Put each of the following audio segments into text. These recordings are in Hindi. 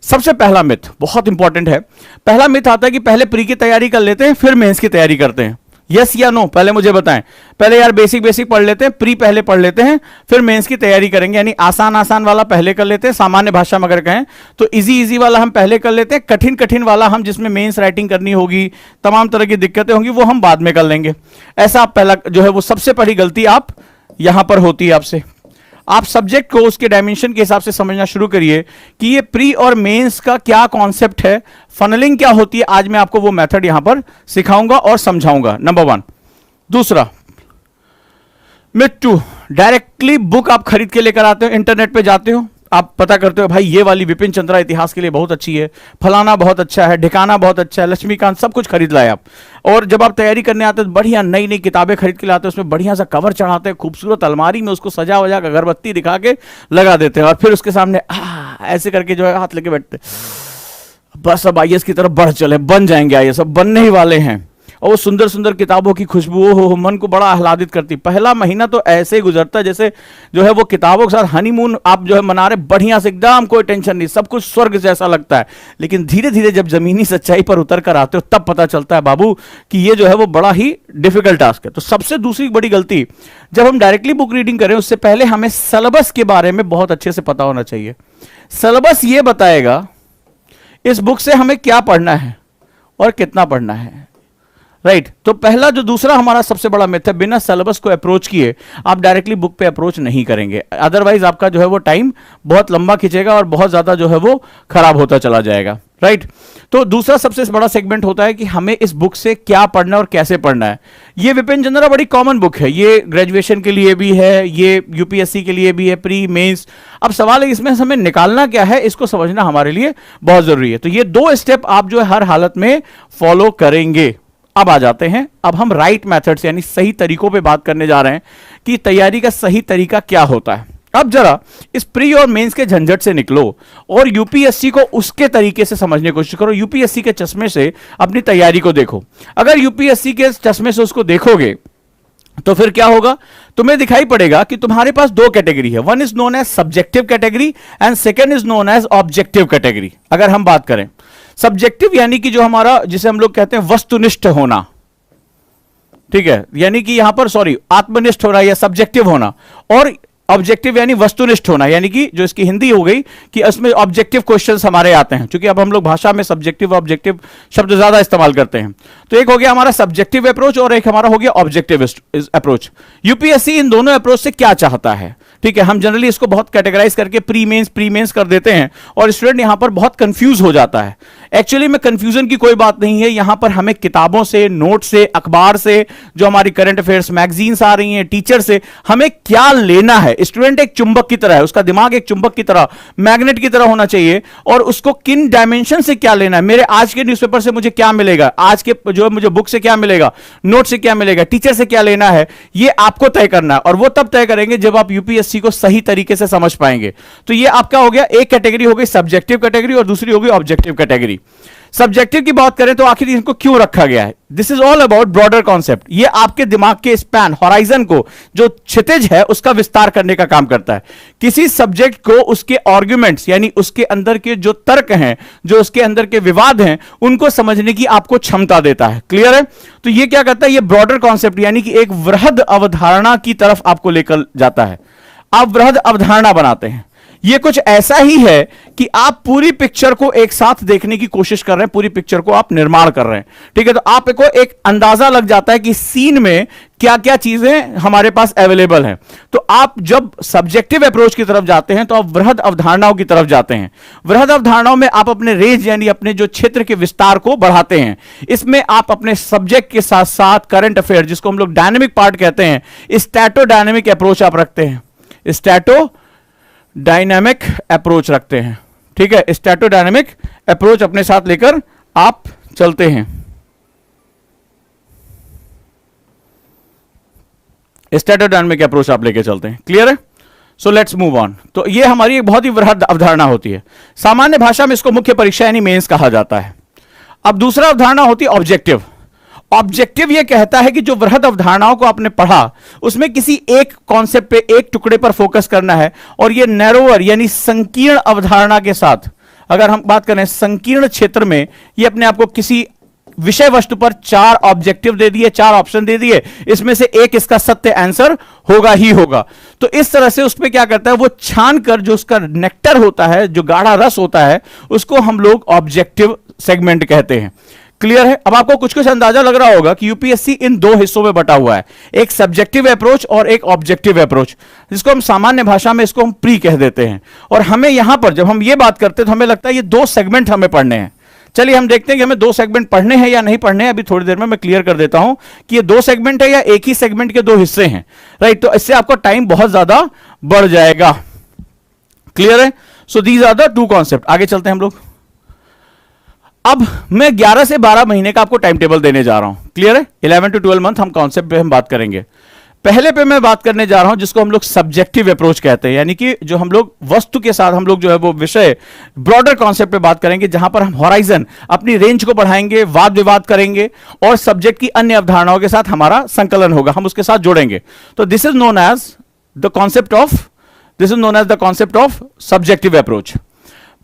सबसे पहला मिथ बहुत इंपॉर्टेंट है। पहला मिथ आता है कि पहले प्री की तैयारी कर लेते हैं फिर मेंस की तैयारी करते हैं। यस या नो, पहले मुझे बताएं। पहले यार बेसिक बेसिक पढ़ लेते हैं, प्री पहले पढ़ लेते हैं, फिर मेंस की तैयारी करेंगे। यानी आसान आसान वाला पहले कर लेते हैं, सामान्य भाषा में अगर कहें तो इजी इजी वाला हम पहले कर लेते हैं, कठिन कठिन वाला हम जिसमें मेंस राइटिंग करनी होगी, तमाम तरह की दिक्कतें होंगी, वो हम बाद में कर लेंगे। ऐसा आप पहला जो है वो सबसे पहली गलती आप यहां पर होती है आपसे। आप सब्जेक्ट को उसके डायमेंशन के हिसाब से समझना शुरू करिए कि ये प्री और मेंस का क्या कॉन्सेप्ट है, फनलिंग क्या होती है। आज मैं आपको वो मेथड यहां पर सिखाऊंगा और समझाऊंगा, नंबर 1। दूसरा मिथ 2, डायरेक्टली बुक आप खरीद के लेकर आते हो, इंटरनेट पे जाते हो, आप पता करते हो भाई ये वाली विपिन चंद्रा इतिहास के लिए बहुत अच्छी है, फलाना बहुत अच्छा है, ढिकाना बहुत अच्छा है, लक्ष्मीकांत, सब कुछ खरीद लाए आप। और जब आप तैयारी करने आते हो बढ़िया नई नई किताबें खरीद के लाते हो, उसमें बढ़िया सा कवर चढ़ाते हैं, खूबसूरत अलमारी में उसको सजा वजा कर अगरबत्ती दिखा के लगा देते हैं, और फिर उसके सामने ऐसे करके जो है हाथ लेके बैठते, बस अब आईएएस की तरफ बढ़ चले, बन जाएंगे आईएएस, अब बनने ही वाले हैं। और वो सुंदर सुंदर किताबों की खुशबू हो मन को बड़ा आह्लादित करती। पहला महीना तो ऐसे ही गुजरता है जैसे जो है वो किताबों के साथ हनीमून आप जो है मना रहे, बढ़िया से, एकदम कोई टेंशन नहीं, सब कुछ स्वर्ग जैसा लगता है। लेकिन धीरे धीरे जब जमीनी सच्चाई पर उतर कर आते हो तब पता चलता है बाबू कि ये जो है वो बड़ा ही डिफिकल्ट टास्क है। तो सबसे दूसरी बड़ी गलती, जब हम डायरेक्टली बुक रीडिंग करें उससे पहले हमें सिलेबस के बारे में बहुत अच्छे से पता होना चाहिए। सिलेबस ये बताएगा इस बुक से हमें क्या पढ़ना है और कितना पढ़ना है, राइट। तो पहला जो दूसरा हमारा सबसे बड़ा मिथ है, बिना सिलेबस को अप्रोच किए आप डायरेक्टली बुक पे अप्रोच नहीं करेंगे, अदरवाइज आपका जो है वो टाइम बहुत लंबा खींचेगा और बहुत ज्यादा जो है वो खराब होता चला जाएगा, राइट। तो दूसरा सबसे बड़ा सेगमेंट होता है कि हमें इस बुक से क्या पढ़ना है और कैसे पढ़ना है। ये विपिन चंद्रा बड़ी कॉमन बुक है, ये ग्रेजुएशन के लिए भी है, ये यूपीएससी के लिए भी है, प्री मेंस। अब सवाल है इसमें हमें निकालना क्या है, इसको समझना हमारे लिए बहुत जरूरी है। तो ये 2 स्टेप आप जो है हर हालत में फॉलो करेंगे। अब आ जाते हैं, अब हम राइट मेथड्स यानी सही तरीकों पे बात करने जा रहे हैं कि तैयारी का सही तरीका क्या होता है। अब जरा इस प्री और मेंस के झंझट से निकलो और यूपीएससी को उसके तरीके से समझने की कोशिश करो। यूपीएससी के चश्मे से अपनी तैयारी को देखो। अगर यूपीएससी के चश्मे से उसको देखोगे तो फिर क्या होगा, तुम्हें दिखाई पड़ेगा कि तुम्हारे पास 2 कैटेगरी है, one is known as subjective category and second is known as objective category. अगर हम बात करें सब्जेक्टिव यानी कि जो हमारा जिसे हम लोग कहते हैं वस्तुनिष्ठ होना, ठीक है, यानी कि यहां पर आत्मनिष्ठ होना या सब्जेक्टिव होना, और ऑब्जेक्टिव यानी वस्तुनिष्ठ होना, यानी कि जो इसकी हिंदी हो गई कि इसमें ऑब्जेक्टिव क्वेश्चंस हमारे आते हैं, क्योंकि अब हम लोग भाषा में सब्जेक्टिव ऑब्जेक्टिव शब्द ज्यादा इस्तेमाल करते हैं। तो एक हो गया हमारा सब्जेक्टिव अप्रोच और एक हमारा हो गया ऑब्जेक्टिव अप्रोच। यूपीएससी इन दोनों अप्रोच से क्या चाहता है, ठीक है। हम जनरली इसको बहुत कैटेगराइज करके प्री मेंस कर देते हैं और स्टूडेंट यहां पर बहुत कंफ्यूज हो जाता है। एक्चुअली में कंफ्यूजन की कोई बात नहीं है, यहां पर हमें किताबों से, नोट से, अखबार से, जो हमारी करंट अफेयर्स मैगजीन्स आ रही हैं, टीचर से हमें क्या लेना है। स्टूडेंट एक चुंबक की तरह है, उसका दिमाग एक चुंबक की तरह, मैग्नेट की तरह होना चाहिए, और उसको किन डायमेंशन से क्या लेना है। मेरे आज के न्यूज़पेपर से मुझे क्या मिलेगा, आज के जो मुझे बुक से क्या मिलेगा, नोट से क्या मिलेगा, टीचर से क्या लेना है, ये आपको तय करना है। और वो तब तय करेंगे जब आप यूपीएससी को सही तरीके से समझ पाएंगे। तो ये आपका हो गया, एक कैटेगरी हो गई सब्जेक्टिव कैटेगरी और दूसरी हो गई ऑब्जेक्टिव कैटेगरी। सब्जेक्टिव की बात करें तो आखिर इनको क्यों रखा गया है, this is all about broader concept. ये आपके दिमाग के स्पैन, हॉराइजन को, जो क्षितिज है उसका विस्तार करने का काम करता है। किसी सब्जेक्ट को उसके आर्गुमेंट्स यानी उसके अंदर के जो तर्क हैं, जो उसके अंदर के विवाद हैं, उनको समझने की आपको क्षमता देता है। क्लियर है। तो ये क्या करता है, ये ब्रॉडर कॉन्सेप्ट यानी कि एक वृहद अवधारणा की तरफ आपको लेकर जाता है। आप वृहद अवधारणा बनाते हैं। ये कुछ ऐसा ही है कि आप पूरी पिक्चर को एक साथ देखने की कोशिश कर रहे हैं, पूरी पिक्चर को आप निर्माण कर रहे हैं, ठीक है। तो आपको एक अंदाजा लग जाता है कि सीन में क्या क्या चीजें हमारे पास अवेलेबल हैं। तो आप जब सब्जेक्टिव अप्रोच की तरफ जाते हैं तो आप वृहद अवधारणाओं की तरफ जाते हैं। वृहद अवधारणाओं में आप अपने रेंज यानी अपने जो क्षेत्र के विस्तार को बढ़ाते हैं। इसमें आप अपने सब्जेक्ट के साथ साथ करंट अफेयर, जिसको हम लोग डायनेमिक पार्ट कहते हैं, स्टैटो डायनेमिक अप्रोच आप रखते हैं, स्टैटो डायनामिक अप्रोच रखते हैं, ठीक है। स्टैटो डायनामिक अप्रोच अपने साथ लेकर आप चलते हैं। स्टैटो डायनामिक अप्रोच आप लेकर चलते हैं। क्लियर है। So let's move on. तो ये हमारी एक बहुत ही वृहद अवधारणा होती है। सामान्य भाषा में इसको मुख्य परीक्षा यानी मेंस कहा जाता है। अब दूसरा अवधारणा होती है ऑब्जेक्टिव। ऑब्जेक्टिव यह कहता है कि जो वृहद अवधारणाओं को आपने पढ़ा उसमें किसी एक कॉन्सेप्ट पे, एक टुकड़े पर फोकस करना है और यह नैरोअर यानी संकीर्ण अवधारणा के साथ अगर हम बात करें संकीर्ण क्षेत्र में, ये अपने आप को किसी विषय वस्तु पर 4 ऑब्जेक्टिव दे दिए, 4 ऑप्शन दे दिए, इसमें से एक इसका सत्य आंसर होगा ही होगा। तो इस तरह से उस पर क्या करता है, वो छान कर जो उसका नेक्टर होता है, जो गाढ़ा रस होता है, उसको हम लोग ऑब्जेक्टिव सेगमेंट कहते हैं। क्लियर है? अब आपको कुछ कुछ अंदाजा लग रहा होगा कि यूपीएससी इन 2 हिस्सों में बटा हुआ है, एक सब्जेक्टिव अप्रोच और एक ऑब्जेक्टिव अप्रोच, जिसको हम सामान्य भाषा में इसको हम प्री कह देते हैं। और हमें यहां पर जब हम ये बात करते हैं तो हमें लगता है ये 2 सेगमेंट हमें पढ़ने हैं। चलिए हम देखते हैं कि हमें 2 सेगमेंट पढ़ने हैं या नहीं पढ़ने हैं। अभी थोड़ी देर में मैं क्लियर कर देता हूं कि ये 2 सेगमेंट है या एक ही सेगमेंट के 2 हिस्से हैं, राइट। तो इससे आपका टाइम बहुत ज्यादा बढ़ जाएगा। क्लियर है? So these are the 2 concept. आगे चलते हैं हम लोग। अब मैं 11 से 12 महीने का आपको टाइम टेबल देने जा रहा हूं। क्लियर है? 11 to 12 मंथ हम कॉन्सेप्ट पे हम बात करेंगे। पहले पे मैं बात करने जा रहा हूं जिसको हम लोग सब्जेक्टिव अप्रोच कहते हैं, यानी कि जो हम लोग वस्तु के साथ हम लोग जो है वो विषय ब्रॉडर कॉन्सेप्ट पे बात करेंगे, जहां पर हम हॉराइजन अपनी रेंज को बढ़ाएंगे, वाद विवाद करेंगे और सब्जेक्ट की अन्य अवधारणाओं के साथ हमारा संकलन होगा, हम उसके साथ जोड़ेंगे। तो this is known as the concept of subjective approach.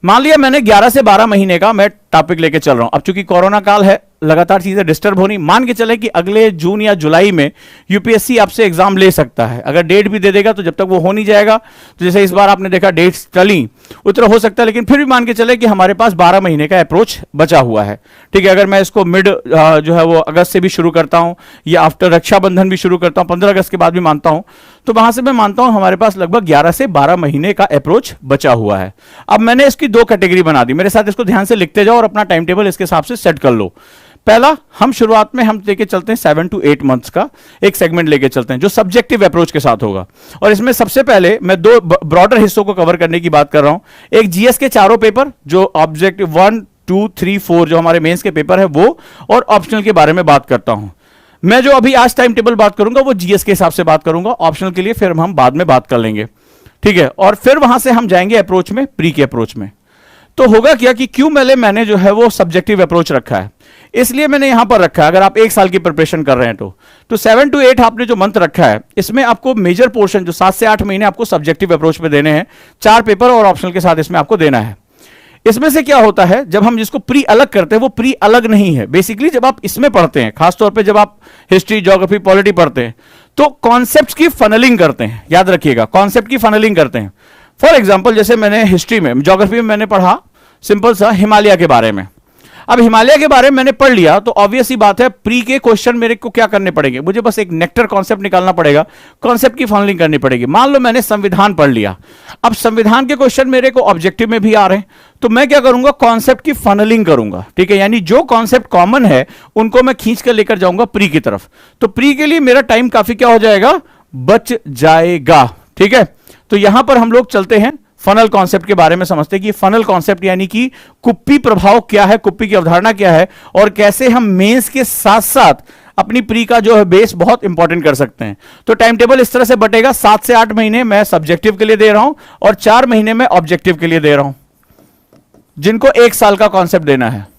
मान लिया मैंने 11 से 12 महीने का मैं टॉपिक लेके चल रहा हूं। अब चूंकि कोरोना काल है, लगातार चीजें डिस्टर्ब होनी, मान के चले कि अगले जून या जुलाई में यूपीएससी आपसे एग्जाम ले सकता है। अगर डेट भी दे देगा तो जब तक वो हो नहीं जाएगा, तो जैसे इस बार आपने देखा डेट्स टली, उतना हो सकता है, लेकिन फिर भी मान के चले कि हमारे पास 12 महीने का अप्रोच बचा हुआ है। ठीक है, अगर मैं इसको मिड जो है वो अगस्त से भी शुरू करता हूं या आफ्टर रक्षाबंधन भी शुरू करता हूं, 15 अगस्त के बाद भी मानता हूं, तो वहां से मैं मानता हूं हमारे पास लगभग 11 से 12 महीने का अप्रोच बचा हुआ है। अब मैंने इसकी 2 कैटेगरी बना दी, मेरे साथ इसको ध्यान से लिखते जाओ और अपना टाइम टेबल इसके हिसाब से सेट कर लो। पहला, हम शुरुआत में हम लेके चलते हैं 7 to 8 मंथ्स का एक सेगमेंट लेके चलते हैं जो सब्जेक्टिव अप्रोच के साथ होगा। और इसमें सबसे पहले मैं 2 ब्रॉडर हिस्सों को कवर करने की बात कर रहा हूं। एक जीएस के चारों पेपर जो ऑब्जेक्टिव 1, 2, 3, 4 जो हमारे मेंस के पेपर है वो, और ऑप्शनल के बारे में बात करता हूं। मैं जो अभी आज टाइम टेबल बात करूंगा वो जीएस के हिसाब से बात करूंगा, ऑप्शनल के लिए फिर हम बाद में बात कर लेंगे। ठीक है, और फिर वहां से हम जाएंगे अप्रोच में, प्री के अप्रोच में। तो होगा क्या कि क्यों मैंने जो है वो सब्जेक्टिव अप्रोच रखा है, इसलिए मैंने यहां पर रखा है। अगर आप 1 साल की प्रिपरेशन कर रहे हैं तो 7 to 8 आपने जो मंथ रखा है, इसमें आपको मेजर पोर्शन जो 7 से 8 महीने आपको सब्जेक्टिव अप्रोच में देने हैं, 4 पेपर और ऑप्शनल के साथ इसमें आपको देना है। इसमें से क्या होता है, जब हम जिसको प्री अलग करते हैं वो प्री अलग नहीं है। बेसिकली जब आप इसमें पढ़ते हैं, खासतौर पे जब आप हिस्ट्री, ज्योग्राफी, पॉलिटी पढ़ते हैं, तो कॉन्सेप्ट्स की फनलिंग करते हैं। याद रखिएगा, कॉन्सेप्ट की फनलिंग करते हैं। फॉर एग्जाम्पल, जैसे मैंने हिस्ट्री में, ज्योग्राफी में मैंने पढ़ा सिंपल सा हिमालय के बारे में। अब हिमालय के बारे में मैंने पढ़ लिया, तो ऑब्वियस ही बात है प्री के क्वेश्चन मेरे को क्या करने पड़ेंगे, मुझे बस एक नेक्टर कॉन्सेप्ट निकालना पड़ेगा, कॉन्सेप्ट की फनलिंग करनी पड़ेगी। मान लो मैंने संविधान पढ़ लिया, अब संविधान के क्वेश्चन मेरे को ऑब्जेक्टिव में भी आ रहे हैं, तो मैं क्या करूंगा, कॉन्सेप्ट की फनलिंग करूंगा। ठीक है, यानी जो कॉन्सेप्ट कॉमन है उनको मैं खींच कर लेकर जाऊंगा प्री की तरफ। तो प्री के लिए मेरा टाइम काफी क्या हो जाएगा, बच जाएगा। ठीक है, तो यहां पर हम लोग चलते हैं फनल कॉन्सेप्ट के बारे में, समझते हैं कि फनल कॉन्सेप्ट यानी कि कुप्पी प्रभाव क्या है, कुप्पी की अवधारणा क्या है, और कैसे हम मेंस के साथ साथ अपनी प्री का जो है बेस बहुत इंपॉर्टेंट कर सकते हैं। तो टाइम टेबल इस तरह से बटेगा, 7 से 8 महीने मैं सब्जेक्टिव के लिए दे रहा हूं और 4 महीने में ऑब्जेक्टिव के लिए दे रहा हूं, जिनको 1 साल का कॉन्सेप्ट देना है।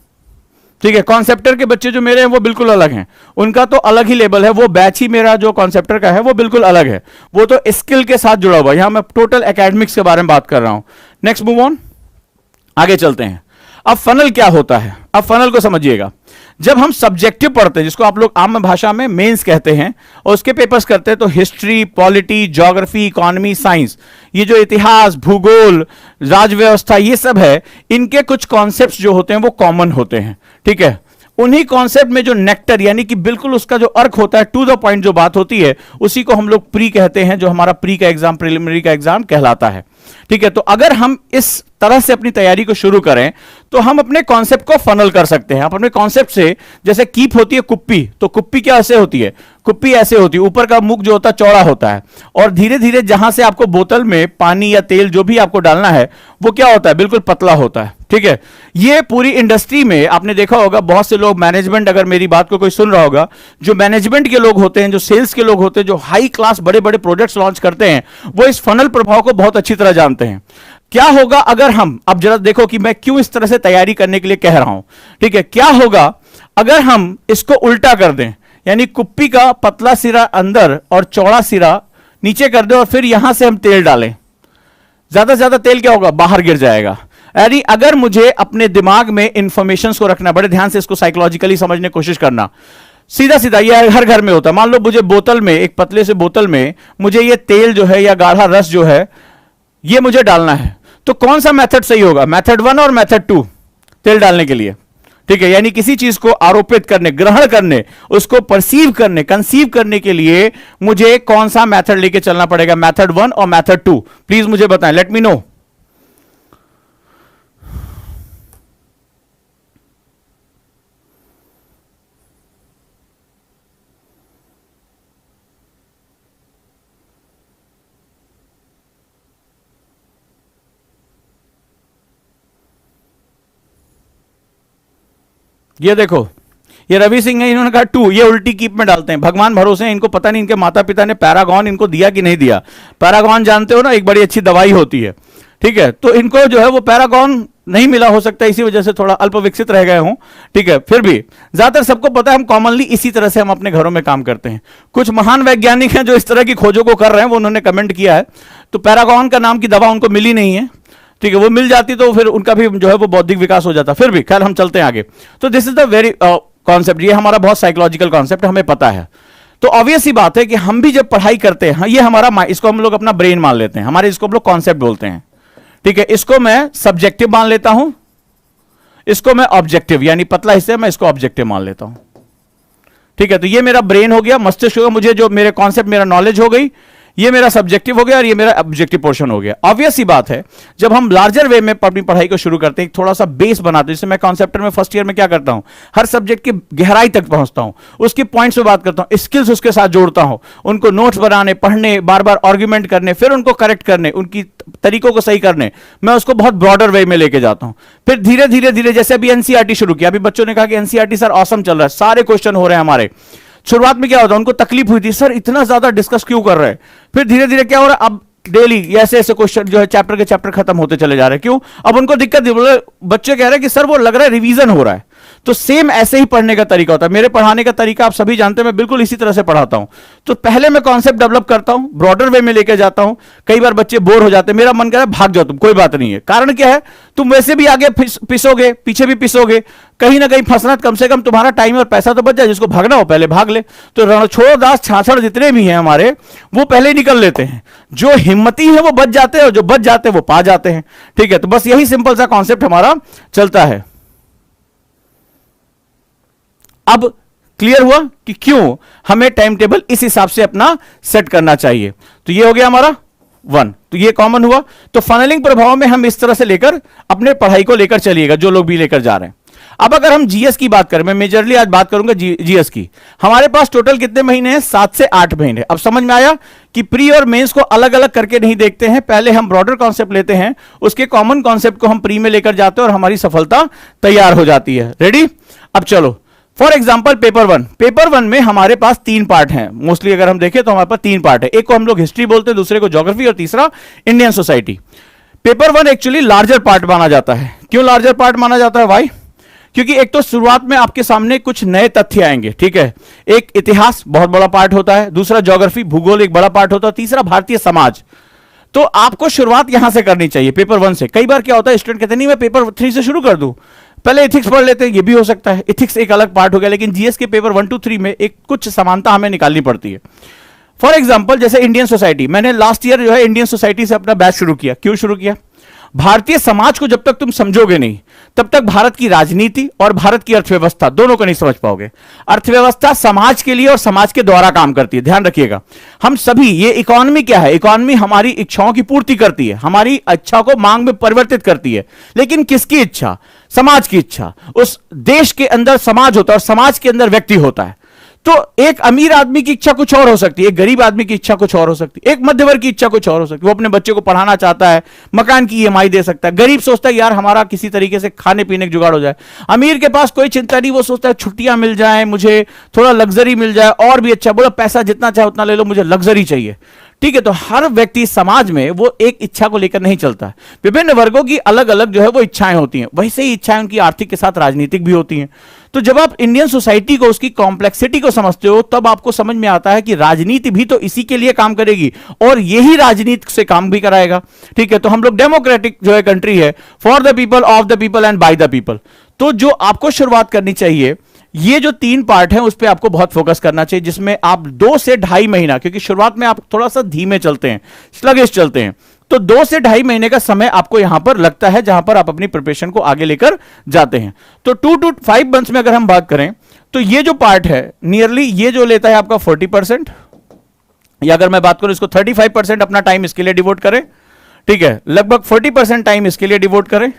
ठीक है, कॉन्सेप्टर के बच्चे जो मेरे हैं वो बिल्कुल अलग हैं, उनका तो अलग ही लेवल है, वो बैच ही मेरा जो कॉन्सेप्टर का है वो बिल्कुल अलग है, वो तो स्किल के साथ जुड़ा हुआ है। यहां मैं टोटल एकेडमिक्स के बारे में बात कर रहा हूं। नेक्स्ट मूव ऑन, आगे चलते हैं। अब फनल क्या होता है, अब फनल को समझिएगा। जब हम सब्जेक्टिव पढ़ते हैं, जिसको आप लोग आम भाषा में मेंस कहते हैं, और उसके पेपर्स करते हैं, तो history, polity, geography, economy, science, ये जो इतिहास, भूगोल, राज व्यवस्था, ये सब है, इनके कुछ कॉन्सेप्ट्स जो होते हैं वो कॉमन होते हैं। ठीक है, उन्हीं कॉन्सेप्ट में जो नेक्टर यानी कि बिल्कुल उसका जो अर्क होता है, टू द पॉइंट जो बात होती है, उसी को हम लोग प्री कहते हैं, जो हमारा प्री का एग्जाम, प्रिलिमिनरी का एग्जाम कहलाता है। ठीक है, तो अगर हम इस तरह से अपनी तैयारी को शुरू करें तो हम अपने कॉन्सेप्ट को फनल कर सकते हैं। आप अपने कॉन्सेप्ट से, जैसे कीप होती है कुप्पी, तो कुप्पी क्या ऐसे होती है, कुप्पी ऐसे होती है, ऊपर का मुख जो होता है चौड़ा होता है, और धीरे धीरे जहां से आपको बोतल में पानी या तेल जो भी आपको डालना है वो क्या होता है, बिल्कुल पतला होता है। ठीक है, ये पूरी इंडस्ट्री में आपने देखा होगा, बहुत से लोग मैनेजमेंट, अगर मेरी बात को कोई सुन रहा होगा, जो मैनेजमेंट के लोग होते हैं, जो सेल्स के लोग होते हैं, जो हाई क्लास बड़े बड़े प्रोजेक्ट्स लॉन्च करते हैं, वो इस फनल प्रभाव को बहुत अच्छी तरह जानते हैं। क्या होगा अगर हम, अब जरा देखो कि मैं क्यों इस तरह से तैयारी करने के लिए कह रहा हूं। ठीक है, क्या होगा अगर हम इसको उल्टा कर दें, यानी कुप्पी का पतला सिरा अंदर और चौड़ा सिरा नीचे कर दें, और फिर यहां से हम तेल डालें, ज्यादा से ज्यादा तेल क्या होगा, बाहर गिर जाएगा। यानी अगर मुझे अपने दिमाग में इंफॉर्मेशन को रखना, बड़े ध्यान से इसको साइकोलॉजिकली समझने की कोशिश करना, सीधा सीधा ये हर घर में होता है। मान लो मुझे बोतल में, एक पतले से बोतल में मुझे ये तेल जो है या गाढ़ा रस जो है ये मुझे डालना है, तो कौन सा मेथड सही होगा? मेथड 1 और मेथड 2 तेल डालने के लिए, ठीक है। यानी किसी चीज को आरोपित करने, ग्रहण करने, उसको परसीव करने, कंसीव करने के लिए मुझे कौन सा मेथड लेके चलना पड़ेगा? मेथड 1 और मेथड 2? प्लीज मुझे बताएं, लेट मी नो। ये देखो, ये रवि सिंह है, इन्होंने कहा 2, ये उल्टी कीप में डालते हैं। भगवान भरोसे हैं, इनको पता नहीं इनके माता पिता ने पैरागॉन इनको दिया कि नहीं दिया। पैरागॉन जानते हो ना, एक बड़ी अच्छी दवाई होती है, ठीक है। तो इनको जो है वो पैरागॉन नहीं मिला हो सकता, इसी वजह से थोड़ा अल्प विकसित रह गए हूं, ठीक है। फिर भी ज्यादातर सबको पता है, हम कॉमनली इसी तरह से हम अपने घरों में काम करते हैं। कुछ महान वैज्ञानिक हैं जो इस तरह की खोजों को कर रहे हैं, वो उन्होंने कमेंट किया है। तो पैरागॉन का नाम की दवा उनको मिली नहीं है, ठीक है। वो मिल जाती तो फिर उनका भी जो है वो बौद्धिक विकास हो जाता। फिर भी खैर हम चलते हैं आगे। तो this is the very concept, ये हमारा बहुत साइकोलॉजिकल कॉन्सेप्ट, हमें पता है। तो ऑब्वियस सी बात है कि हम भी जब पढ़ाई करते हैं, ये हमारा, इसको हम लोग अपना ब्रेन मान लेते हैं, हमारे इसको हम लोग कॉन्सेप्ट बोलते हैं, ठीक है। इसको मैं सब्जेक्टिव मान लेता हूं, इसको मैं ऑब्जेक्टिव, यानी पतला हिस्से मैं इसको ऑब्जेक्टिव मान लेता हूं, ठीक है। तो ये मेरा ब्रेन हो गया, मस्तिष्क हो गया, मुझे जो मेरे कॉन्सेप्ट, मेरा नॉलेज हो गई, ये मेरा सब्जेक्टिव हो गया और ये मेरा ऑब्जेक्टिव पोर्शन हो गया। ऑब्वियस सी बात है, जब हम लार्जर वे में अपनी पढ़ाई को शुरू करते हैं, थोड़ा सा बेस बनाते हैं, जैसे मैं कॉन्सेप्टर में फर्स्ट ईयर में क्या करता हूं, हर सब्जेक्ट की गहराई तक पहुंचता हूं, उसकी पॉइंट्स पे बात करता हूं, स्किल्स उसके साथ जोड़ता हूं, उनको नोट्स बनाने, पढ़ने, बार बार आर्ग्यूमेंट करने, फिर उनको करेक्ट करने, उनकी तरीकों को सही करने, मैं उसको बहुत ब्रॉडर वे में लेके जाता हूं। फिर धीरे धीरे धीरे, जैसे अभी एनसीईआरटी शुरू किया, अभी बच्चों ने कहा कि एनसीईआरटी सर ऑसम चल रहा है, सारे क्वेश्चन हो रहे हैं हमारे। शुरुआत में क्या होता है, उनको तकलीफ हुई थी, सर इतना ज्यादा डिस्कस क्यों कर रहे हैं। फिर धीरे धीरे क्या हो रहा है, अब डेली ऐसे ऐसे क्वेश्चन जो है चैप्टर के चैप्टर खत्म होते चले जा रहे हैं। क्यों? अब उनको दिक्कत, बोले बच्चे कह रहे हैं कि सर वो लग रहा है रिवीजन हो रहा है। तो सेम ऐसे ही पढ़ने का तरीका होता है। मेरे पढ़ाने का तरीका आप सभी जानते हैं, मैं बिल्कुल इसी तरह से पढ़ाता हूं। तो पहले मैं कॉन्सेप्ट डेवलप करता हूं, ब्रॉडर वे में लेके जाता हूं। कई बार बच्चे बोर हो जाते हैं, मेरा मन कर रहा है भाग जाओ तुम, कोई बात नहीं है। कारण क्या है, तुम वैसे भी आगे पिसोगे, पीछे भी पिसोगे, कहीं ना कहीं फंसना, कम से कम तुम्हारा टाइम और पैसा तो बच जाए। जिसको भागना हो पहले भाग ले। तो रणछोड़ दास छाछड़ जितने भी हैं हमारे, वो पहले ही निकल लेते हैं। जो हिम्मती है वो बच जाते हैं और जो बच जाते हैं वो पा जाते हैं, ठीक है। तो बस यही सिंपल सा कॉन्सेप्ट हमारा चलता है। अब क्लियर हुआ कि क्यों हमें टाइम टेबल इस हिसाब से अपना सेट करना चाहिए। तो ये हो गया हमारा 1, तो ये कॉमन हुआ। तो फनलिंग प्रभाव में हम इस तरह से लेकर अपने पढ़ाई को लेकर चलिएगा, जो लोग भी लेकर जा रहे हैं। अब अगर हम जीएस की बात करें, मैं मेजरली आज बात करूंगा जीएस की। हमारे पास टोटल कितने महीने हैं? 7 से 8 महीने। अब समझ में आया कि प्री और मेंस को अलग अलग करके नहीं देखते हैं, पहले हम ब्रॉडर कॉन्सेप्ट लेते हैं, उसके कॉमन कॉन्सेप्ट को हम प्री में लेकर जाते हैं और हमारी सफलता तैयार हो जाती है। रेडी? अब चलो, फॉर एग्जाम्पल पेपर 1। पेपर 1 में हमारे पास 3 पार्ट हैं। मोस्टली अगर हम देखें तो हमारे पास 3 पार्ट है। एक को हम लोग हिस्ट्री बोलते हैं, दूसरे को ज्योग्राफी और तीसरा Indian society. Paper 1 actually larger part माना जाता है। क्यों लार्जर पार्ट माना जाता है? वाई? क्योंकि एक तो शुरुआत में आपके सामने कुछ नए तथ्य आएंगे, ठीक है। एक इतिहास बहुत बड़ा पार्ट होता है, दूसरा ज्योग्राफी भूगोल एक बड़ा पार्ट होता है, तीसरा भारतीय समाज। तो आपको शुरुआत यहां से करनी चाहिए पेपर 1 से। कई बार क्या होता है, स्टूडेंट कहते नहीं मैं पेपर 3 से शुरू कर दूं, पहले एथिक्स पढ़ लेते हैं, ये भी हो सकता है। एथिक्स एक अलग पार्ट हो गया, लेकिन जीएस के पेपर 1 to 3 में एक कुछ समानता हमें निकालनी पड़ती है। फॉर एग्जाम्पल जैसे इंडियन सोसाइटी, मैंने लास्ट ईयर जो है इंडियन सोसाइटी से अपना बैच शुरू किया। क्यों शुरू किया? भारतीय समाज को जब तक तुम समझोगे नहीं, तब तक भारत की राजनीति और भारत की अर्थव्यवस्था दोनों को नहीं समझ पाओगे। अर्थव्यवस्था समाज के लिए और समाज के द्वारा काम करती है, ध्यान रखिएगा। हम सभी, ये इकोनॉमी क्या है? इकोनॉमी हमारी इच्छाओं की पूर्ति करती है, हमारी इच्छा को मांग में परिवर्तित करती है। लेकिन किसकी इच्छा? समाज की इच्छा। उस देश के अंदर समाज होता है और समाज के अंदर व्यक्ति होता है। तो एक अमीर आदमी की इच्छा कुछ और हो सकती है, एक गरीब आदमी की इच्छा कुछ और हो सकती है, एक मध्यवर्ग की इच्छा कुछ और हो सकती है। वो अपने बच्चे को पढ़ाना चाहता है, मकान की ईएमआई दे सकता है। गरीब सोचता है यार हमारा किसी तरीके से खाने पीने का जुगाड़ हो जाए। अमीर के पास कोई चिंता नहीं, वो सोचता है छुट्टियां मिल जाए, मुझे थोड़ा लग्जरी मिल जाए और भी अच्छा। बोला पैसा जितना चाहे उतना ले लो, मुझे लग्जरी चाहिए, ठीक है। तो हर व्यक्ति समाज में वो एक इच्छा को लेकर नहीं चलता है, विभिन्न वर्गों की अलग अलग जो है वो इच्छाएं होती हैं, वैसे ही इच्छाएं उनकी आर्थिक के साथ राजनीतिक भी होती हैं। तो जब आप इंडियन सोसाइटी को, उसकी कॉम्प्लेक्सिटी को समझते हो, तब आपको समझ में आता है कि राजनीति भी तो इसी के लिए काम करेगी और यही राजनीति से काम भी कराएगा। ठीक है। तो हम लोग डेमोक्रेटिक जो है कंट्री है, for the people, of the people and by the people. तो जो आपको शुरुआत करनी चाहिए, ये जो 3 पार्ट है उस पर आपको बहुत फोकस करना चाहिए, जिसमें आप 2 से ढाई महीना, क्योंकि शुरुआत में आप थोड़ा सा धीमे चलते हैं, स्लगिश चलते हैं, तो 2 से ढाई महीने का समय आपको यहां पर लगता है, जहां पर आप अपनी प्रिपरेशन को आगे लेकर जाते हैं। तो 2 to 5 मंथ्स में अगर हम बात करें तो ये जो पार्ट है नियरली ये जो लेता है आपका 40%, या अगर मैं बात करूं इसको 35% अपना टाइम इसके लिए डिवोट करें। ठीक है, लगभग 40% टाइम इसके लिए डिवोट करें,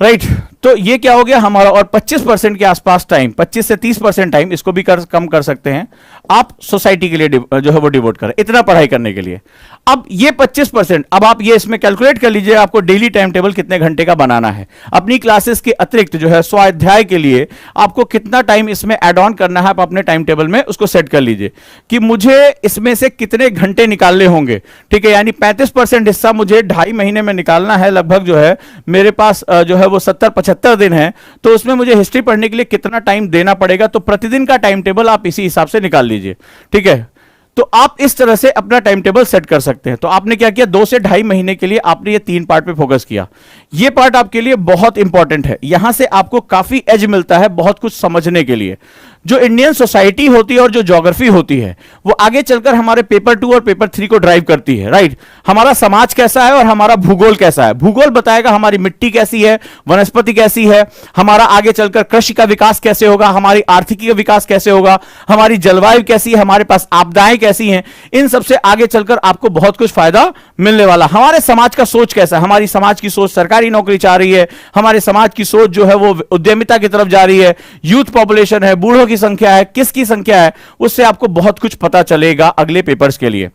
राइट। तो ये क्या हो गया हमारा, और 25% के आसपास टाइम, 25 से 30% टाइम इसको भी कम कर सकते हैं आप सोसाइटी के लिए जो है वो डिवोट करें, इतना पढ़ाई करने के लिए। अब ये 25%, अब आप ये इसमें कैलकुलेट कर लीजिए आपको डेली टाइम टेबल कितने घंटे का बनाना है। अपनी क्लासेस के अतिरिक्त जो है स्वाध्याय के लिए आपको कितना टाइम इसमें ऐड ऑन करना है, आप अपने टाइम टेबल में उसको सेट कर लीजिए कि मुझे इसमें से कितने घंटे निकालने होंगे। ठीक है, यानी 35% हिस्सा मुझे 2.5 महीने में निकालना है, लगभग जो है मेरे पास जो है वो 70-75 दिन है, तो उसमें मुझे हिस्ट्री पढ़ने के लिए कितना टाइम देना पड़ेगा। तो प्रतिदिन का टाइम टेबल आप इसी हिसाब से निकाल लीजिए। ठीक है, तो आप इस तरह से अपना टाइम टेबल सेट कर सकते हैं। तो आपने क्या किया, 2 से ढाई महीने के लिए आपने ये 3 पार्ट पे फोकस किया। ये पार्ट आपके लिए बहुत इंपॉर्टेंट है, यहां से आपको काफी एज मिलता है बहुत कुछ समझने के लिए। जो इंडियन सोसाइटी होती है और जो ज्योग्राफी होती है वो आगे चलकर हमारे पेपर 2 और पेपर 3 को ड्राइव करती है, राइट। हमारा समाज कैसा है और हमारा भूगोल कैसा है। भूगोल बताएगा हमारी मिट्टी कैसी है, वनस्पति कैसी है, हमारा आगे चलकर कृषि का विकास कैसे होगा, हमारी आर्थिकी का विकास कैसे होगा, हमारी जलवायु कैसी है, हमारे पास आपदाएं कैसी हैं। इन सबसे आगे चलकर आपको बहुत कुछ फायदा मिलने वाला। हमारे समाज का सोच कैसा है, हमारी समाज की सोच सरकारी नौकरी चाह रही है, हमारे समाज की सोच जो है वो उद्यमिता की तरफ जा रही है, यूथ पॉपुलेशन है, बूढ़ों की संख्या है, किसकी संख्या है, उससे आपको बहुत कुछ पता चलेगा अगले पेपर्स के लिए।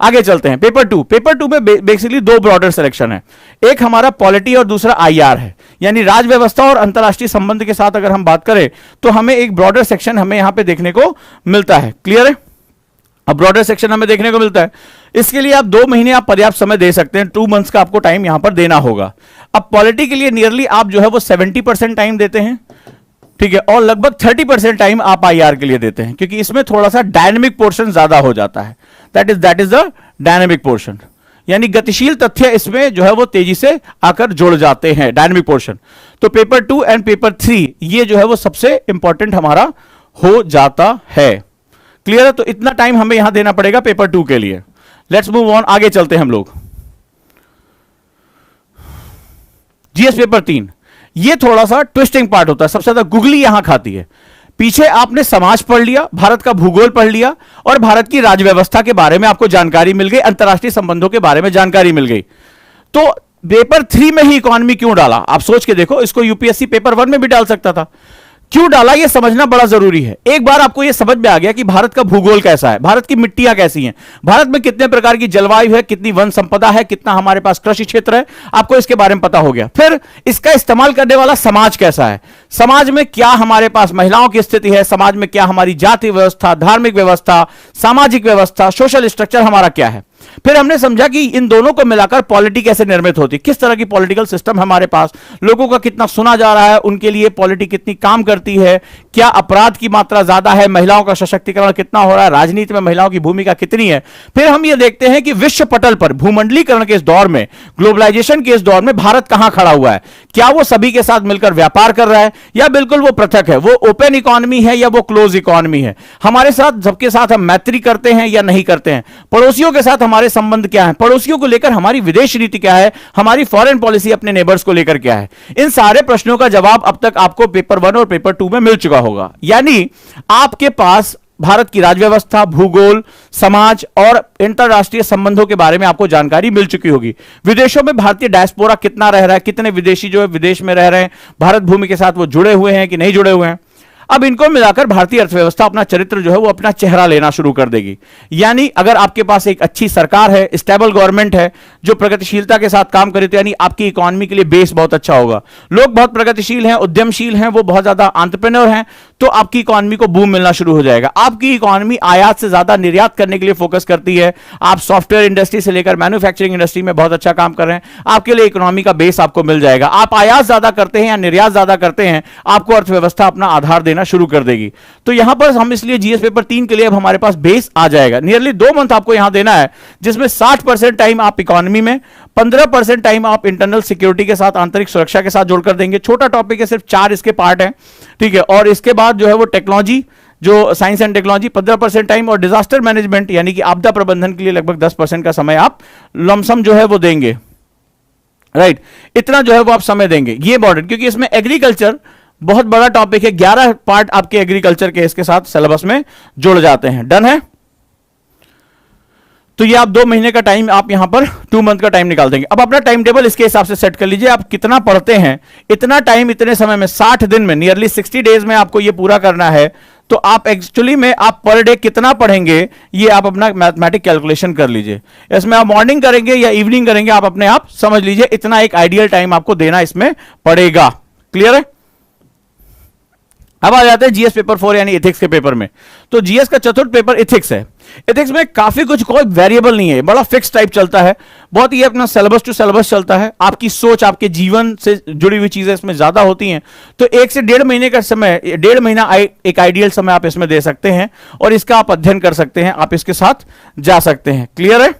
आगे चलते हैं पेपर 2। पेपर 2 में बेसिकली 2 ब्रॉडर सिलेक्शन है, एक हमारा पॉलिटी और दूसरा आईआर है, यानी राज व्यवस्था और अंतरराष्ट्रीय संबंध के साथ अगर हम बात करें तो हमें एक ब्रॉडर सेक्शन हमें यहां पे देखने को मिलता है। क्लियर है, अब ब्रॉडर सेक्शन हमें देखने को मिलता है। इसके लिए आप 2 महीने आप पर्याप्त समय दे सकते हैं, 2 मंथ्स का आपको टाइम यहां पर देना होगा। अब पॉलिटी के लिए नियरली आप जो है वो 70% टाइम देते हैं, ठीक है, और लगभग 30% टाइम आप आईआर के लिए देते हैं, क्योंकि इसमें थोड़ा सा डायनेमिक पोर्शन ज्यादा हो जाता है। That is the dynamic portion, यानी गतिशील तथ्य इसमें जो है वो तेजी से आकर जुड़ जाते हैं, डायनेमिक पोर्शन। तो पेपर 2 एंड पेपर 3 ये जो है वो सबसे इंपॉर्टेंट हमारा हो जाता है। क्लियर है, तो इतना टाइम हमें यहां देना पड़ेगा पेपर 2 के लिए। लेट्स मूव ऑन, आगे चलते हैं हम लोग। जीएस पेपर 3 ये थोड़ा सा ट्विस्टिंग पार्ट होता है, सबसे ज्यादा गुगली यहां खाती है। पीछे आपने समाज पढ़ लिया, भारत का भूगोल पढ़ लिया और भारत की राज्य व्यवस्था के बारे में आपको जानकारी मिल गई, अंतरराष्ट्रीय संबंधों के बारे में जानकारी मिल गई। तो पेपर 3 में ही इकोनॉमी क्यों डाला, आप सोच के देखो, इसको यूपीएससी पेपर 1 में भी डाल सकता था। क्यों डाला यह समझना बड़ा जरूरी है। एक बार आपको यह समझ में आ गया कि भारत का भूगोल कैसा है, भारत की मिट्टियां कैसी हैं, भारत में कितने प्रकार की जलवायु है, कितनी वन संपदा है, कितना हमारे पास कृषि क्षेत्र है, आपको इसके बारे में पता हो गया। फिर इसका इस्तेमाल करने वाला समाज कैसा है, समाज में क्या हमारे पास महिलाओं की स्थिति है, समाज में क्या हमारी जाति व्यवस्था, धार्मिक व्यवस्था, सामाजिक व्यवस्था, सोशल स्ट्रक्चर हमारा क्या है। फिर हमने समझा कि इन दोनों को मिलाकर पॉलिटी कैसे निर्मित होती, किस तरह की पॉलिटिकल सिस्टम हमारे पास, लोगों का कितना सुना जा रहा है, उनके लिए पॉलिटी कितनी काम करती है, क्या अपराध की मात्रा ज्यादा है, महिलाओं का सशक्तिकरण कितना हो रहा है, राजनीति में महिलाओं की भूमिका कितनी है। फिर हम ये देखते हैं कि विश्व पटल पर भूमंडलीकरण के इस दौर में, ग्लोबलाइजेशन के इस दौर में भारत कहां खड़ा हुआ है, क्या वो सभी के साथ मिलकर व्यापार कर रहा है या बिल्कुल वो पृथक है, वो ओपन इकोनॉमी है या वो क्लोज इकोनॉमी है, हमारे साथ सबके साथ हम मैत्री करते हैं या नहीं करते हैं, पड़ोसियों के साथ हमारे संबंध क्या है, पड़ोसियों को लेकर हमारी विदेश नीति क्या है, हमारी फॉरेन पॉलिसी अपने नेबर्स को लेकर क्या है। इन सारे प्रश्नों का जवाब अब तक आपको पेपर 1 और पेपर 2 में मिल चुका होगा। यानी आपके पास भारत की राज्य व्यवस्था, भूगोल, समाज और अंतरराष्ट्रीय संबंधों के बारे में आपको जानकारी मिल चुकी होगी। विदेशों में भारतीय डायस्पोरा कितना रह रहा है, कितने विदेशी जो है विदेश में रह रहे हैं, भारत भूमि के साथ वो जुड़े हुए हैं कि नहीं जुड़े हुए हैं। अब इनको मिलाकर भारतीय अर्थव्यवस्था अपना चरित्र जो है वो अपना चेहरा लेना शुरू कर देगी। यानी अगर आपके पास एक अच्छी सरकार है, स्टेबल गवर्नमेंट है जो प्रगतिशीलता के साथ काम करे, तो यानी आपकी इकोनॉमी के लिए बेस बहुत अच्छा होगा। लोग बहुत प्रगतिशील हैं, उद्यमशील हैं, वो बहुत ज्यादा एंटरप्रेन्योर हैं, तो आपकी इकोनॉमी को बूम मिलना शुरू हो जाएगा। आपकी इकोनॉमी आयात से ज्यादा निर्यात करने के लिए फोकस करती है। आप सॉफ्टवेयर इंडस्ट्री से लेकर मैन्युफैक्चरिंग इंडस्ट्री में बहुत अच्छा काम कर रहे हैं, आपके लिए इकोनॉमी का बेस आपको मिल जाएगा। आप आयात ज्यादा करते हैं या निर्यात ज्यादा करते हैं, आपको अर्थव्यवस्था अपना आधार देना शुरू कर देगी। तो यहां पर हम इसलिए जीएस पेपर 3 के लिए अब हमारे पास बेस आ जाएगा। नियरली 2 मंथ आपको यहां देना है, जिसमें 60% टाइम आप इकोनॉमी में, 15% टाइम आप इंटरनल सिक्योरिटी के साथ, आंतरिक सुरक्षा के साथ जोड़कर देंगे। छोटा टॉपिक है, सिर्फ 4 इसके पार्ट हैं, ठीक है। और इसके बाद जो है वो टेक्नोलॉजी, जो साइंस एंड टेक्नोलॉजी 15% टाइम, और डिजास्टर मैनेजमेंट यानी कि आपदा प्रबंधन के लिए लगभग 10% का समय आप लमसम जो है वो देंगे, राइट। इतना जो है वो आप समय देंगे। ये इंपॉर्टेंट, क्योंकि इसमें एग्रीकल्चर बहुत बड़ा टॉपिक है। 11 पार्ट आपके एग्रीकल्चर के इसके साथ सिलेबस में जुड़ जाते हैं। डन है? तो ये आप 2 महीने का टाइम, आप यहां पर 2 मंथ का टाइम निकाल देंगे। अब अपना टाइम टेबल इसके हिसाब से सेट कर लीजिए। आप कितना पढ़ते हैं, इतना टाइम इतने समय में, 60 दिन में, नियरली 60 डेज में आपको ये पूरा करना है। तो आप एक्चुअली में आप पर डे कितना पढ़ेंगे, ये आप अपना मैथमेटिक कैलकुलेशन कर लीजिए। इसमें आप मॉर्निंग करेंगे या इवनिंग करेंगे, आप अपने आप समझ लीजिए। इतना एक आइडियल टाइम आपको देना इसमें पड़ेगा। क्लियर है? अब आ जाते हैं जीएस पेपर 4 यानी एथिक्स के पेपर में। तो जीएस का चतुर्थ पेपर एथिक्स है। एथिक्स में काफी कुछ, कोई वेरिएबल नहीं है, बड़ा फिक्स टाइप चलता है, बहुत ही अपना सिलेबस टू सिलेबस चलता है। आपकी सोच, आपके जीवन से जुड़ी हुई चीजें इसमें ज्यादा होती हैं। तो 1 से 1.5 महीने का समय, 1.5 महीना एक आइडियल समय आप इसमें दे सकते हैं, और इसका आप अध्ययन कर सकते हैं, आप इसके साथ जा सकते हैं। क्लियर है?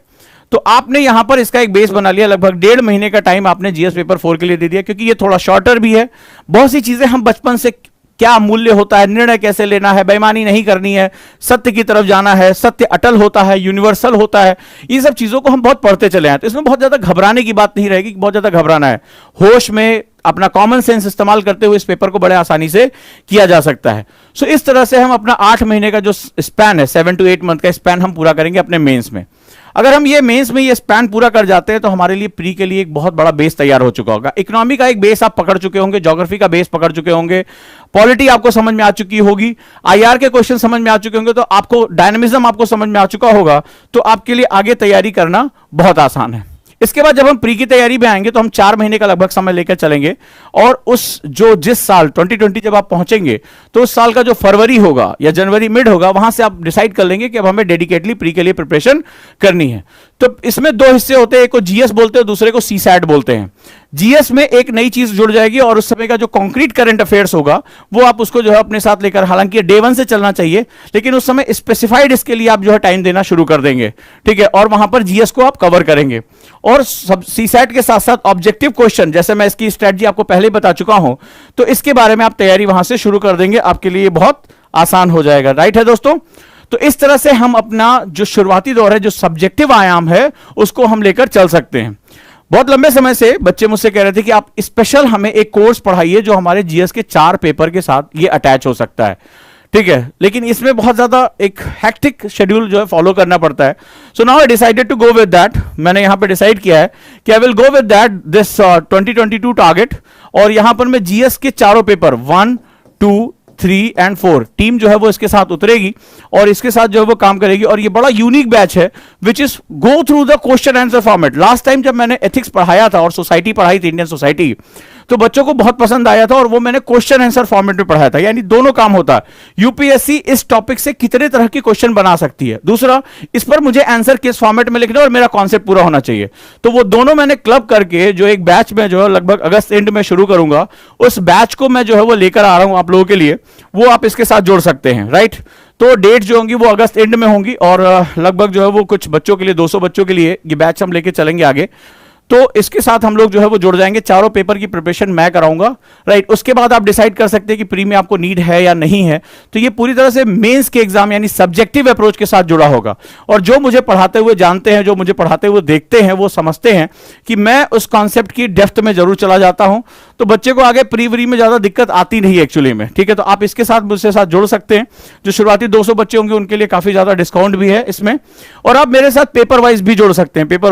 तो आपने यहां पर इसका एक बेस बना लिया। लगभग 1.5 महीने का टाइम आपने जीएस पेपर 4 के लिए दे दिया, क्योंकि ये थोड़ा शॉर्टर भी है। बहुत सी चीजें हम बचपन से, क्या मूल्य होता है, निर्णय कैसे लेना है, बेईमानी नहीं करनी है, सत्य की तरफ जाना है, सत्य अटल होता है, यूनिवर्सल होता है, ये सब चीजों को हम बहुत पढ़ते चले हैं। तो इसमें बहुत ज्यादा घबराने की बात नहीं रहेगी कि बहुत ज्यादा घबराना है। होश में अपना कॉमन सेंस इस्तेमाल करते हुए इस पेपर को बड़े आसानी से किया जा सकता है। सो इस तरह से हम अपना 8 महीने का जो स्पैन है, 7 to 8 मंथ का स्पैन हम पूरा करेंगे अपने मेंस में। अगर हम ये मेंस में ये स्पैन पूरा कर जाते हैं, तो हमारे लिए प्री के लिए एक बहुत बड़ा बेस तैयार हो चुका होगा। इकोनॉमी का एक बेस आप पकड़ चुके होंगे, ज्योग्राफी का बेस पकड़ चुके होंगे, पॉलिटी आपको समझ में आ चुकी होगी, आईआर के क्वेश्चन समझ में आ चुके होंगे, तो आपको डायनामिज्म आपको समझ में आ चुका होगा। तो आपके लिए आगे तैयारी करना बहुत आसान है। इसके बाद जब हम प्री की तैयारी में आएंगे, तो हम 4 महीने का लगभग समय लेकर चलेंगे, और जिस साल 2020 जब आप पहुंचेंगे, तो उस साल का जो फरवरी होगा या जनवरी मिड होगा, वहां से आप डिसाइड कर लेंगे कि अब हमें डेडिकेटली प्री के लिए प्रिपरेशन करनी है। तो इसमें 2 हिस्से होते हैं, एक को जीएस बोलते हैं, दूसरे को सीसैट बोलते हैं। जीएस में एक नई चीज जुड़ जाएगी, और उस समय का जो कॉन्क्रीट करंट अफेयर्स होगा, वो आप उसको जो है अपने साथ लेकर, हालांकि डे 1 से चलना चाहिए, लेकिन उस समय स्पेसिफाइड इसके लिए आप जो है टाइम देना शुरू कर देंगे, ठीक है। और वहां पर जीएस को आप कवर करेंगे। और सीसैट के साथ साथ ऑब्जेक्टिव क्वेश्चन, जैसे मैं इसकी स्ट्रेटजी आपको पहले बता चुका हूं, तो इसके बारे में आप तैयारी वहां से शुरू कर देंगे, आपके लिए बहुत आसान हो जाएगा। राइट है दोस्तों? तो इस तरह से हम अपना जो शुरुआती दौर है, जो सब्जेक्टिव आयाम है, उसको हम लेकर चल सकते हैं। बहुत लंबे समय से बच्चे मुझसे कह रहे थे कि आप स्पेशल हमें एक कोर्स पढ़ाइए जो हमारे जीएस के 4 पेपर के साथ ये अटैच हो सकता है, ठीक है। लेकिन इसमें बहुत ज्यादा एक हेक्टिक शेड्यूल जो है फॉलो करना पड़ता है। So now I decided to go with that. मैंने यहां पे डिसाइड किया है कि I will go with that this 2022 target. और यहां पर मैं जीएस के चारों पेपर 1, 2, 3 and 4 टीम जो है वो इसके साथ उतरेगी, और इसके साथ जो है वो काम करेगी। और ये बड़ा यूनिक बैच है, which is go through the question answer format. Last time जब मैंने एथिक्स पढ़ाया था और सोसाइटी पढ़ाई थी, इंडियन सोसाइटी, तो बच्चों को बहुत पसंद आया था, और वो मैंने क्वेश्चन आंसर फॉर्मेट में पढ़ाया था। यानी दोनों काम होता है। यूपीएससी इस टॉपिक से कितने तरह के क्वेश्चन बना सकती है, दूसरा इस पर मुझे आंसर किस फॉर्मेट में लिखना है और मेरा कॉन्सेप्ट पूरा होना चाहिए। तो वो दोनों मैंने क्लब करके जो एक बैच में जो है लगभग अगस्त एंड में शुरू करूंगा, उस बैच को मैं जो है वो लेकर आ रहा हूं आप लोगों के लिए। वो आप इसके साथ जोड़ सकते हैं, राइट। तो डेट जो होंगी वो अगस्त एंड में होंगी, और लगभग जो है वो कुछ बच्चों के लिए, 200 बच्चों के लिए ये बैच हम लेके चलेंगे आगे। तो इसके साथ हम लोग जो है वो जुड़ जाएंगे। चारों पेपर की प्रिपरेशन मैं कराऊंगा, राइट। उसके बाद आप डिसाइड कर सकते हैं कि प्री में आपको नीड है या नहीं है। तो ये पूरी तरह से मेंस के एग्जाम यानी सब्जेक्टिव अप्रोच के साथ जुड़ा होगा। और जो मुझे पढ़ाते हुए जानते हैं, जो मुझे पढ़ाते हुए देखते हैं, वो समझते हैं कि मैं उस कॉन्सेप्ट की डेप्थ में जरूर चला जाता हूं। तो बच्चे को आगे प्री व्री में ज्यादा दिक्कत आती नहीं एक्चुअली में, ठीक है। तो आप इसके साथ मुझसे साथ जुड़ सकते हैं। जो शुरुआती 200 बच्चे होंगे उनके लिए काफी ज्यादा डिस्काउंट भी है इसमें, और आप मेरे साथ पेपर वाइज भी जुड़ सकते हैं। पेपर